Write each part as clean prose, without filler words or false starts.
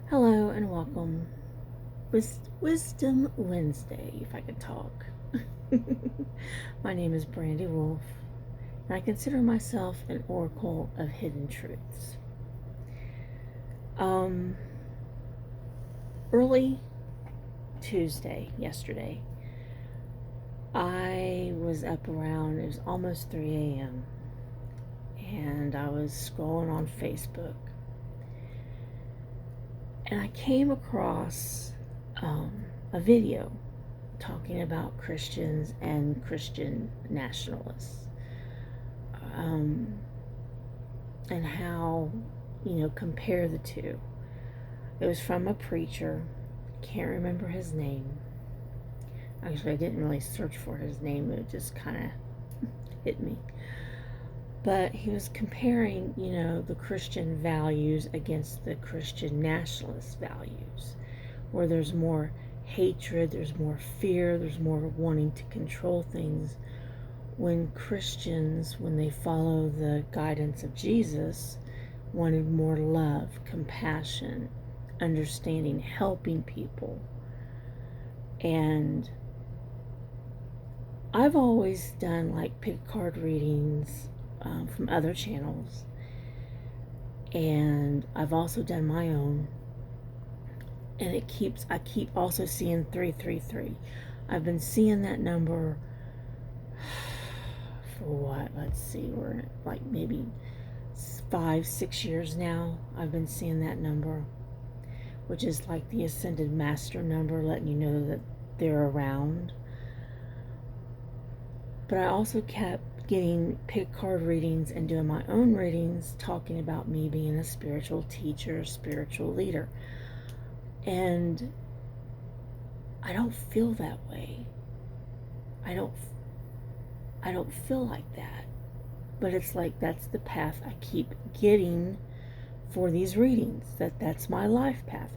Hello and welcome. Wisdom Wednesday, if I could talk. My name is Brandy Wolfe, and I consider myself an oracle of hidden truths. Early Tuesday, yesterday, I was up around, it was almost 3 a.m., and I was scrolling on Facebook. And I came across a video talking about Christians and Christian nationalists, and how, compare the two. It was from a preacher. Can't remember his name. Actually, I didn't really search for his name. It just kind of hit me. But he was comparing, the Christian values against the Christian nationalist values, where there's more hatred, there's more fear, there's more wanting to control things. When Christians, when they follow the guidance of Jesus, wanted more love, compassion, understanding, helping people. And I've always done like pick card readings from other channels, and I've also done my own, and I keep also seeing 333. I've been seeing that number for what, let's see, we're like maybe 5-6 years now. I've been seeing that number, which is like the ascended master number, letting you know that they're around. But I also kept getting pick card readings and doing my own readings, talking about me being a spiritual teacher, spiritual leader. And I don't feel that way. I don't feel like that. But it's like that's the path I keep getting for these readings. That's my life path.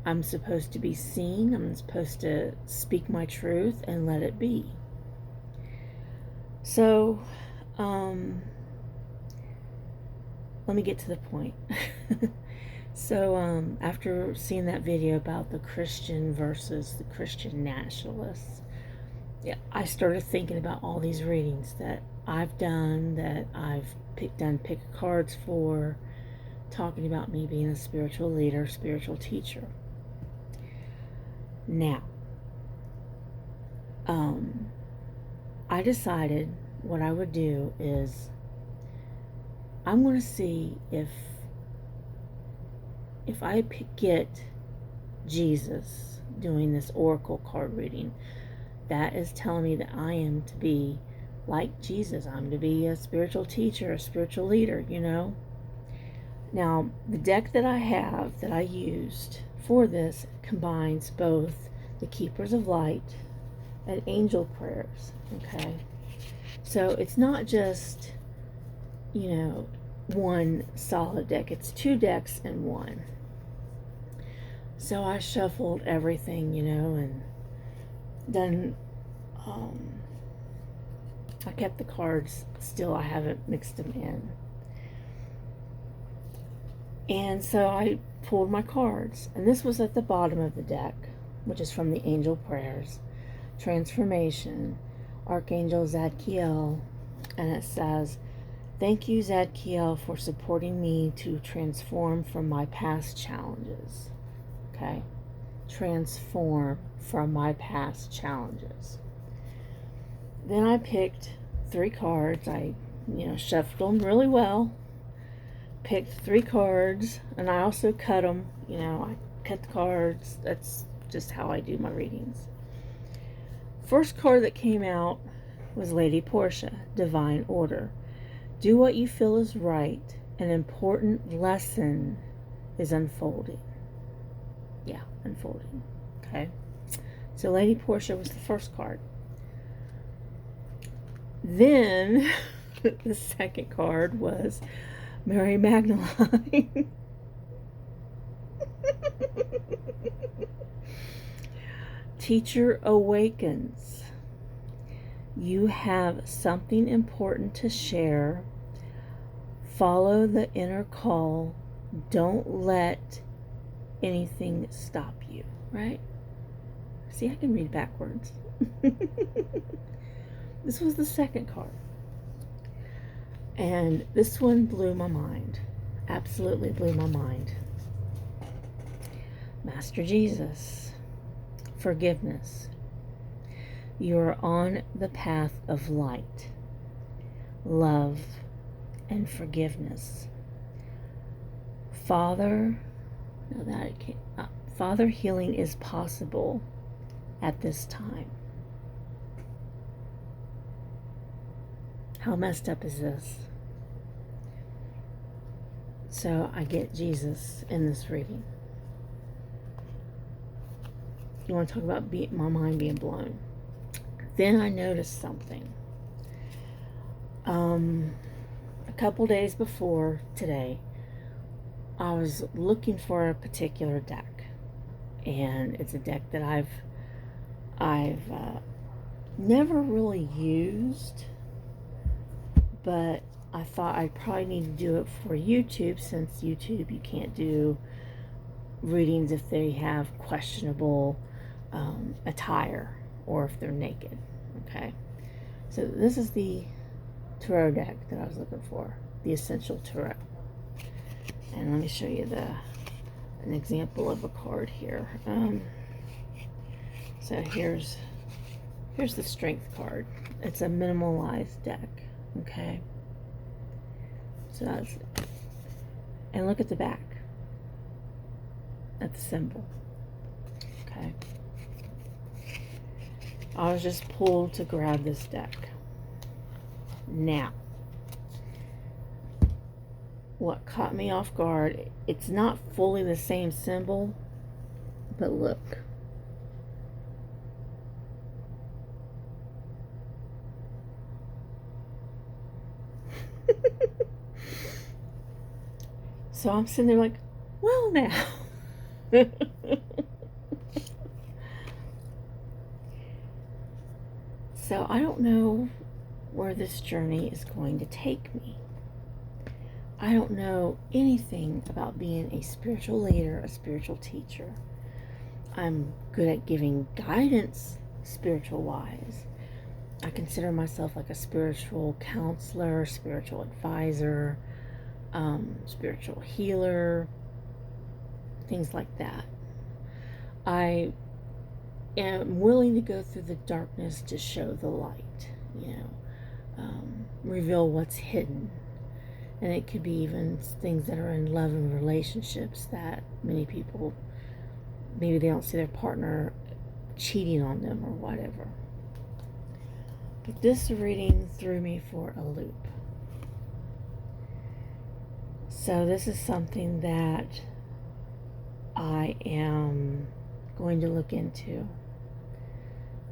I'm supposed to be seen. I'm supposed to speak my truth and let it be. So, let me get to the point. So, after seeing that video about the Christian versus the Christian nationalists, yeah, I started thinking about all these readings that I've done, that I've done pick cards for, talking about me being a spiritual leader, spiritual teacher. Now, I decided what I would do is I'm going to see if I get Jesus doing this oracle card reading, that is telling me that I am to be like Jesus. I'm to be a spiritual teacher, a spiritual leader, Now, the deck that I have, that I used for this, combines both the Keepers of Light and Angel Prayers, okay? So it's not just, one solid deck. It's two decks in one. So I shuffled everything, and done, I kept the cards still. I haven't mixed them in. And so I pulled my cards, and this was at the bottom of the deck, which is from the Angel Prayers, Transformation, Archangel Zadkiel, and it says, "Thank you, Zadkiel, for supporting me to transform from my past challenges." Okay? Transform from my past challenges. Then I picked 3 cards. I, shuffled them really well. Picked 3 cards, and I also cut them. I cut the cards. That's just how I do my readings. First card that came out was Lady Portia, Divine Order. Do what you feel is right. An important lesson is unfolding. Yeah, unfolding. Okay. So Lady Portia was the first card. Then the second card was Mary Magdalene. Teacher awakens. You have something important to share. Follow the inner call. Don't let anything stop you, right? See, I can read backwards. This was the second card. And this one blew my mind. Absolutely blew my mind. Master Jesus, forgiveness. You are on the path of light, love, and forgiveness. Father, Father, healing is possible at this time. How messed up is this? So I get Jesus in this reading. You want to talk about my mind being blown? Then I noticed something. A couple days before today, I was looking for a particular deck, and it's a deck that I've never really used, but I thought I'd probably need to do it for YouTube, since YouTube you can't do readings if they have questionable attire or if they're naked. Okay, so this is the tarot deck that I was looking for, the Essential Tarot. And let me show you an example of a card here. So here's the Strength card. It's a minimalized deck. Okay, so that's, and look at the back at the symbol. Okay, I was just pulled to grab this deck. Now, what caught me off guard, it's not fully the same symbol, but look. So I'm sitting there like, well, now. So I don't know where this journey is going to take me. I don't know anything about being a spiritual leader, a spiritual teacher. I'm good at giving guidance, spiritual wise. I consider myself like a spiritual counselor, spiritual advisor, spiritual healer, things like that. I am willing to go through the darkness to show the light, reveal what's hidden. And it could be even things that are in love and relationships that many people, maybe they don't see their partner cheating on them or whatever. But this reading threw me for a loop. So this is something that I am going to look into.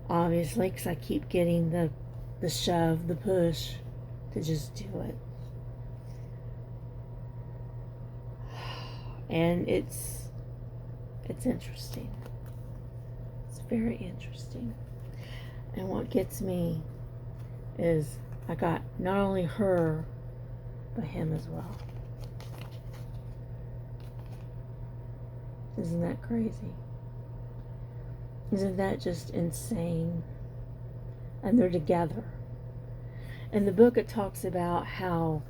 Obviously, because I keep getting the shove, the push to just do it. And it's interesting. It's very interesting. And what gets me is I got not only her, but him as well. Isn't that crazy? Isn't that just insane? And they're together. In the book it talks about how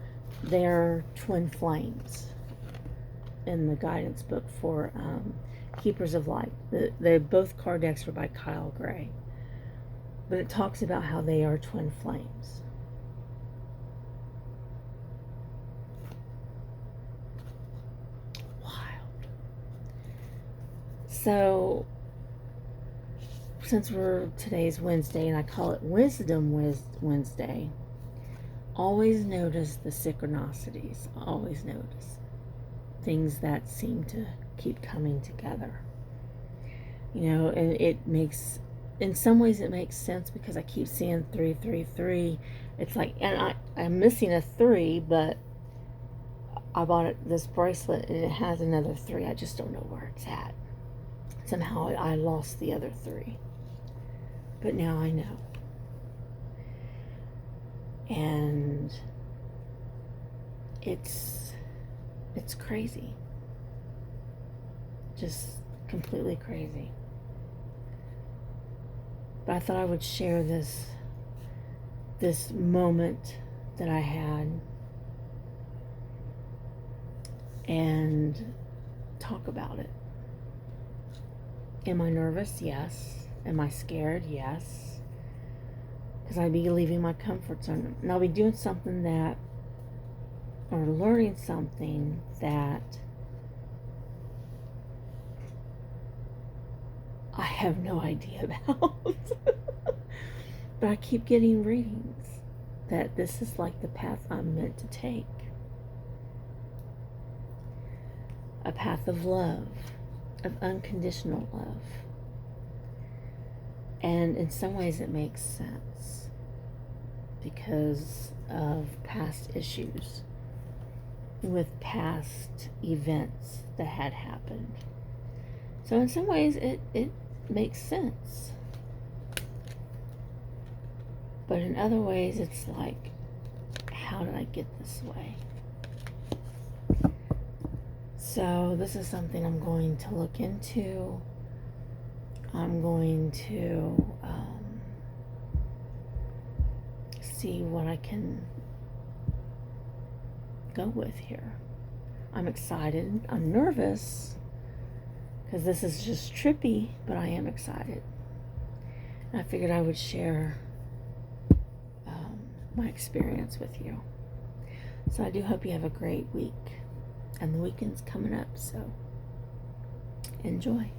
they're twin flames. In the guidance book for Keepers of Light. Both card decks are by Kyle Gray. But it talks about how they are twin flames. Wild. So, since today's Wednesday, and I call it Wisdom Wednesday, always notice the synchronicities. Always notice things that seem to keep coming together. And it makes, in some ways it makes sense because I keep seeing 333. It's like, and I'm missing a 3, but I bought this bracelet and it has another 3. I just don't know where it's at. Somehow I lost the other 3. But now I know. And it's crazy. Just completely crazy. But I thought I would share this moment that I had and talk about it. Am I nervous? Yes. Am I scared? Yes. Because I'd be leaving my comfort zone. And I'll be doing something that, or learning something that I have no idea about. But I keep getting readings that this is like the path I'm meant to take. A path of love, of unconditional love. And in some ways it makes sense because of past issues with past events that had happened. So in some ways it makes sense. But in other ways it's like, how did I get this way? So this is something I'm going to look into. I'm going to see what I can go with here. I'm excited. I'm nervous because this is just trippy, but I am excited. And I figured I would share my experience with you. So I do hope you have a great week. And the weekend's coming up, so enjoy.